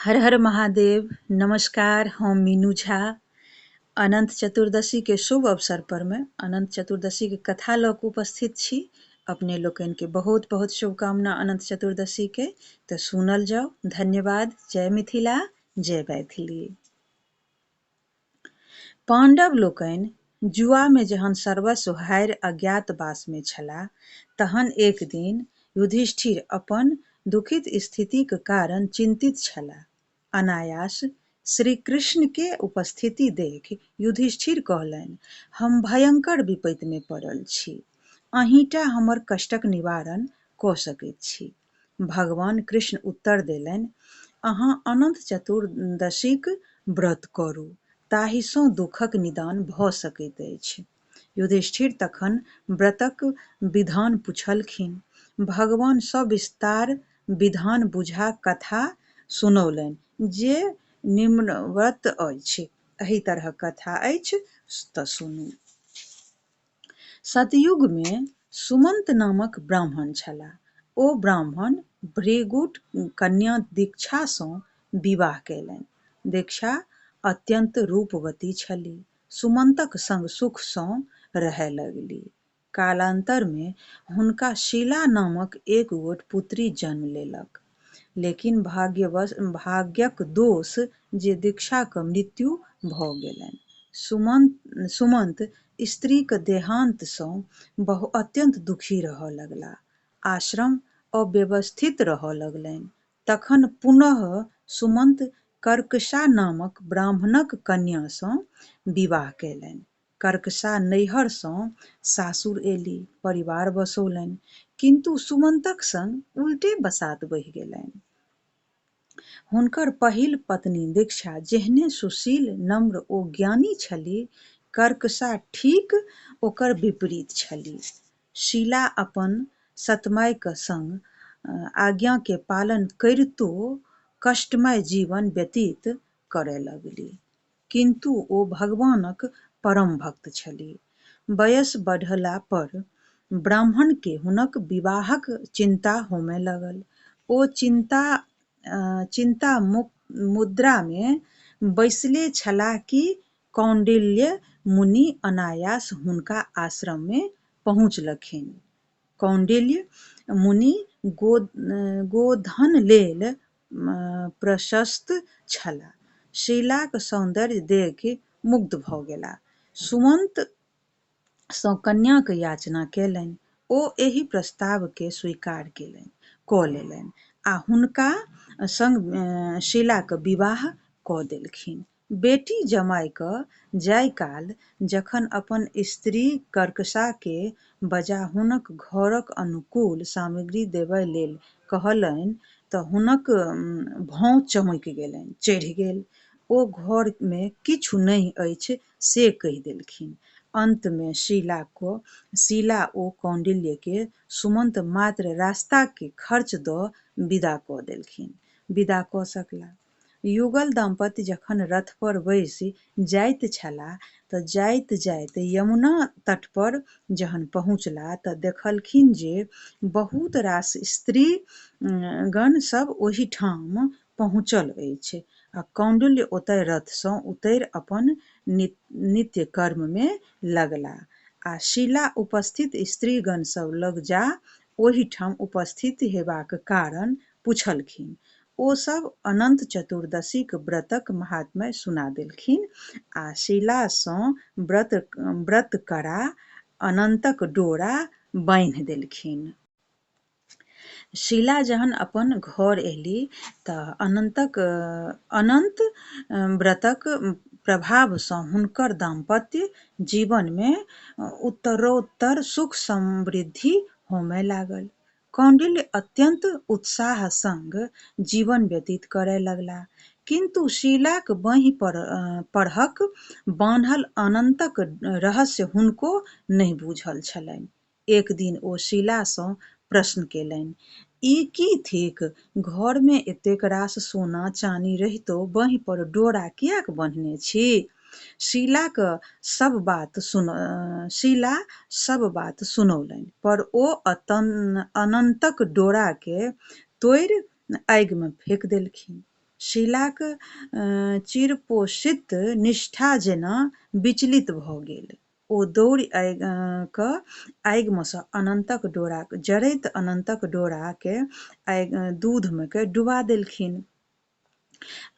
हर हर महादेव। नमस्कार, हम मीनू झा। अनंत चतुर्दशी के शुभ अवसर पर मैं अनंत चतुर्दशी के कथा लऽ कऽ उपस्थित छी। अपने लोकनि के बहुत बहुत शुभकामना अनंत चतुर्दशी के। तो सुनल जाओ। धन्यवाद। जय मिथिला, जय मैथिली। पांडव लोकनि जुआ में जहन सर्वस्व हारि अज्ञातवास में छलाह, तहन एक दिन युधिष्ठिर अपन दुखित स्थितिक कारण चिंतित छलाह। अनायास श्री कृष्ण के उपस्थिति देख युधिष्ठिर कहलनि, हम भयंकर विपत्ति में पड़ल छी, अहींटा हमर कष्टक निवारण कऽ सकैत छी। भगवान कृष्ण उत्तर देलनि, अहाँ अनंत चतुर्दशीक व्रत करू, ताहिसँ दुखक निदान भऽ सकैत अछि। युधिष्ठिर तखन व्रतक विधान पुछलखिन। भगवान सविस्तार विधान बुझा कथा सुनौलनि, जे निम्नवत अछि। एहि तरह कथा अछि, तऽ सुनू। सतयुग में सुमंत नामक ब्राह्मण छलाह। ओ ब्राह्मण भृगुट कन्या दीक्षा सँ विवाह कयलनि। दीक्षा अत्यंत रूपवती छलीह। सुमंतक संग सुख सँ रहय लगलीह। कालांतर में हुनका शीला नामक एक गोट पुत्री जन्म लेलक। लेकिन भाग्यक दोष जे दीक्षाक मृत्यु भऽ गेलनि। सुमंत स्त्रीक देहांत सँ अत्यंत दुखी रहऽ लगला। आश्रम अव्यवस्थित रहऽ लगलनि। तखन पुनः सुमंत कर्कशा नामक ब्राह्मणक कन्या सँ विवाह कयलनि। कर्कशा नैहर सँ सासुर एली, परिवार बसौलनि, किंतु सुमंतक संग उल्टे बसात बहि गेलनि। हुनकर पहिल पत्नी दीक्षा जेहने सुशील, नम्र ओ ज्ञानी छलीह, कर्कशा ठीक ओकर विपरीत छलीह। शीला अपन सतमायक संग आज्ञा के पालन करितो कष्टमय जीवन व्यतीत करय लगलीह, किंतु ओ भगवानक परम भक्त छलीह। वयस बढ़ला पर ब्राह्मण के हुनक विवाहक चिंता होमय लगल। ओ चिंता मुद्रा में बैसले छलाह कि कौंडिल्य मुनि अनायास हुनका आश्रम में पहुँचलखिन। कौंडिल्य मुनि गोधन लेल प्रशस्त छलाह। शीलाक सौंदर्य देखि मुग्ध भऽ गेलाह। सुमंत सँ कन्याक याचना केलनि। ओ एहि प्रस्ताव के स्वीकार कऽ लेलनि आ हुनका संग शीलाक विवाह कऽ देलखिन। बेटी जमाय कऽ जाय काल जखन अपन स्त्री कर्कशा के बजा हुनक घरक अनुकूल सामग्री देबय लेल कहलनि, तऽ हुनक भौं चमकि गेलनि, चढ़ि गेल। ओ घर में किछु नहि अछि से कहि देलखिन। अंत में शीला ओ कौंडिल्य के सुमंत मात्र रास्ता के खर्च दऽ विदा कऽ देलखिन। विदा कऽ सकला। युगल दाम्पत्य जखन रथ पर बैसि जाइत छलाह, तऽ जाइत जाइत यमुना तट पर जहन पहुँचला, तऽ देखलखिन जे बहुत रास स्त्री गण सब ओहि ठाम पहुँचल अछि आ कौंडिल्य ओतय रथ सँ उतरि अपन नित्य कर्म में लगला। आ शीला उपस्थित स्त्रीगण सब लग जा ओहि ठाम उपस्थित हेबाक कारण पुछलखिन। ओ सब अनंत चतुर्दशीक व्रतक महात्म्य सुना देलखिन आ शीला सँ व्रत करा अनंतक डोरा बान्हि देलखिन। शीला जहन अपन घर एली, तऽ अनंत व्रतक प्रभाव सँ हुनकर दाम्पत्य जीवन में उत्तरोत्तर सुख समृद्धि होमय लागल। कौंडिल्य अत्यंत उत्साह संग जीवन व्यतीत करय लगलाह, किंतु शीलाक बाँहि परहक बान्हल अनंतक रहस्य हुनको नहि बूझल छलनि। एक दिन ओ शीला सँ प्रश्न केलनि, ई की थिक? घर में एतेक रास सोना चानी रहितो बाँहि पर डोरा किएक बान्हने छी? शीला सब बात सुनौलनि, पर ओ अनंतक डोरा के तोड़ि आगि में फेंक देलखिन। शीलाक चिरपोषित निष्ठा जेना विचलित भ गेल। ओ दौड़ि क आगिमे सँ अनन्तक डोरा जरैत अनन्तक डोराके दूधमे के डुबा देलखिन।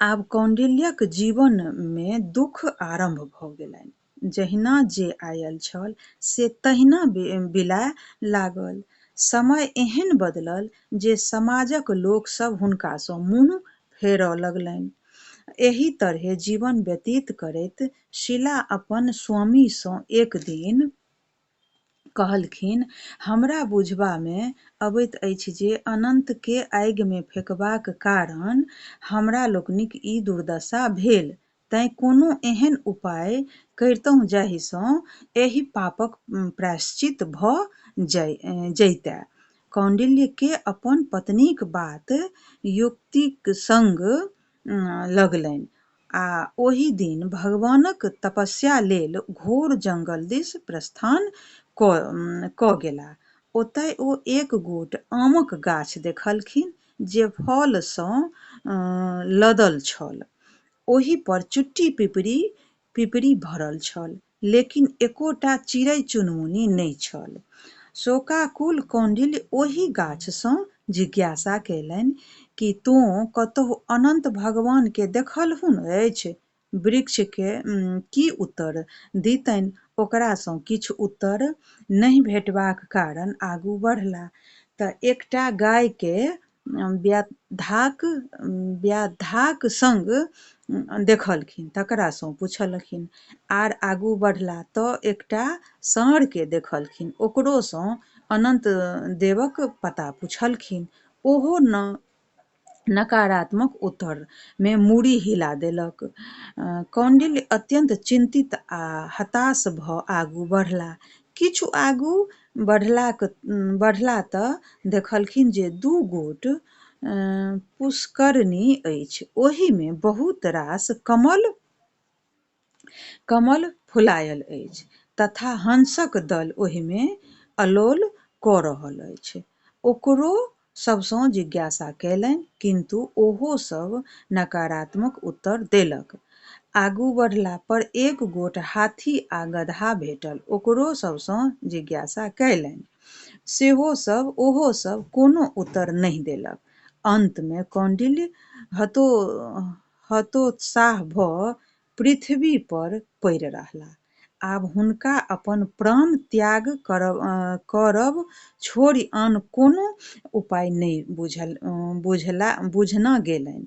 आब कौन्डिल्यक जीवनमे दुःख आरम्भ भ गेलनि। जहिना जे आयल छल से तहिना बिलाय लागल। समय एहन बदलल जे समाजक लोकसभ हुनकासँ मुँह फेरऽ लगलनि। एही तरहे जीवन व्यतीत करैत शीला अपन स्वामीसँ एक दिन कहलखिन, हमरा बुझबामे अबैत अछि जे अनन्तके आगिमे फेकबाक कारण हमरा लोकनिक ई दुर्दशा भेल, तेँ कोनो एहन उपाय करितहुँ जाहिसँ एहि पापक प्रायश्चित भ जैतै। कौन्डिल्यके अपन पत्नीक बात युक्तिक संग लगलनि आ ओहि दिन भगवानक तपस्या लेल घोर जंगल दिस प्रस्थान क गेलाह। ओतय ओ एक गोट आमक गाछ देखलखिन जे फलसँ लदल छल। ओहि पर चुट्टी पिपरी भरल छल, लेकिन एकोटा चिड़ै चुनमुनी नहि छल। शोकाकुल कौन्डिल्य ओहि गाछसँ जिज्ञासा कयलनि कि तोँ कतहु अनन्त भगवानके देखलहुन अछि? वृक्षके की उत्तर दितनि? ओकरासँ किछु उत्तर नहि भेटबाक कारण आगू बढ़लाह तऽ एकटा गायके व्याधाक संग देखलखिन, तकरासँ पुछलखिन। आर आगू बढ़ला तऽ एकटा साँढ़के देखलखिन, ओकरोसँ अनन्त देवक पता पुछलखिन। ओहो नकारात्मक उत्तरमे मूड़ी हिला देलक। कौन्डिल्य अत्यन्त चिंतित आ हताश भ आगू बढ़लाह। किछु आगू बढ़ला तऽ देखलखिन जे दू गोट पुष्करनी अछि, ओहिमे बहुत रास कमल फुलायल अछि तथा हंसक दल ओहिमे अलोल क रहल अछि। ओकरो सबसँ जिज्ञासा कयलनि, किन्तु ओहो सब नकारात्मक उत्तर देलक। आगू बढ़ला पर एक गोट हाथी आ गदहा भेटल, ओकरो सबसँ जिज्ञासा कयलनि, ओहो सब कोनो उत्तर नहि देलक। अंतमे कौन्डिल्य हतोत्साह भ पृथ्वी पर पड़ि रहलाह। आब हुनका अपन प्राण त्याग करब छोड़ि आन कोनो उपाय नहि बुझना गेलनि।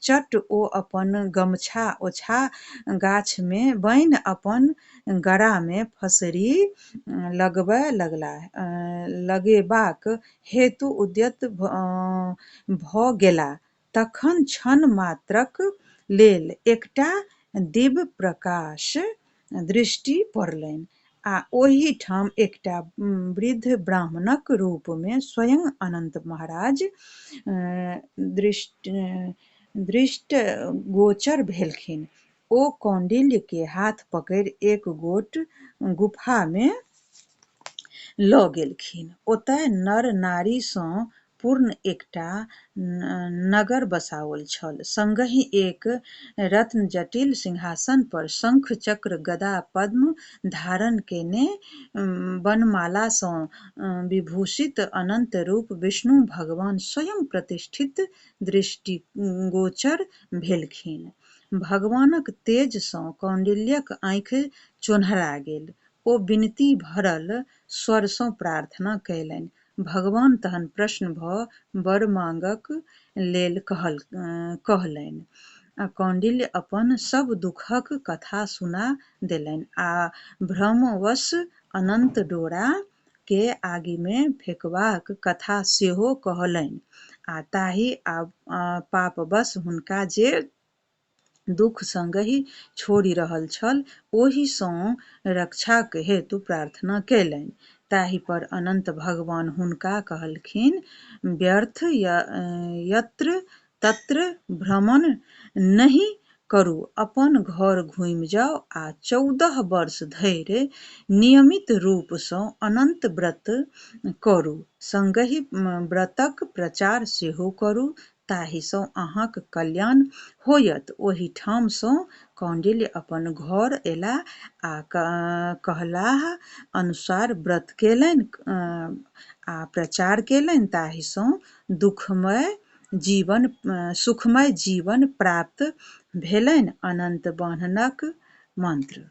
चट ओ अपन गमछा ओछा गाछमे बान्हि अपन गरामे फसरी लगेबाक हेतु उद्यत भ गेलाह। तखन क्षण मात्रक लेल एकटा दिव्य प्रकाश दृष्टि पड़लनि आ ओहि ठाम एकटा वृद्ध ब्राह्मणक रूपमे स्वयं अनन्त महाराज दृष्टिगोचर भेलखिन। ओ कौन्डिल्यके हाथ पकड़ि एक गोट गुफामे ल गेलखिन। ओतय नर नारीसँ पूर्ण एकटा नगर बसाओल छल, संगहि एक रत्नजटिल सिंहासन पर शंख चक्र गदा पद्म धारण केने वनमालासँ विभूषित अनन्त रूप विष्णु भगवान स्वयं प्रतिष्ठित दृष्टिगोचर भेलखिन। भगवानक तेजसँ कौन्डिल्यक आँखि चोन्हरा गेल। ओ विनती भरल स्वरसँ प्रार्थना कयलनि। भगवान तहन प्रसन्न भ वर मांगक लेल कहलनि। कौन्डिल्य अपन सब दुःखक कथा सुना देलनि आ भ्रमवश अनन्त डोरा के आगिमे फेकबाक कथा सेहो कहलनि आ ताहि पापवश हुनका जे दुःख संगहि छोड़ि रहल छल, ओहिसँ रक्षाक हेतु प्रार्थना कयलनि। ताहि पर अनन्त भगवान हुनका कहलखिन, व्यर्थ यत्र तत्र भ्रमण नहि करू, अपन घर घुमि जाउ आ 14 वर्ष धरि नियमित रूपसँ अनन्त व्रत करू, संगहि व्रतक प्रचार सेहो करू, ताहिसँ अहाँक कल्याण होयत। ओहि ठामसँ कौंडिल्य अपन घर अयलाह आ कहलाह अनुसार व्रत केलनि आ प्रचार केलनि। ताहिसँ सुखमय जीवन प्राप्त भेलनि। अनंत बान्हनक मंत्र।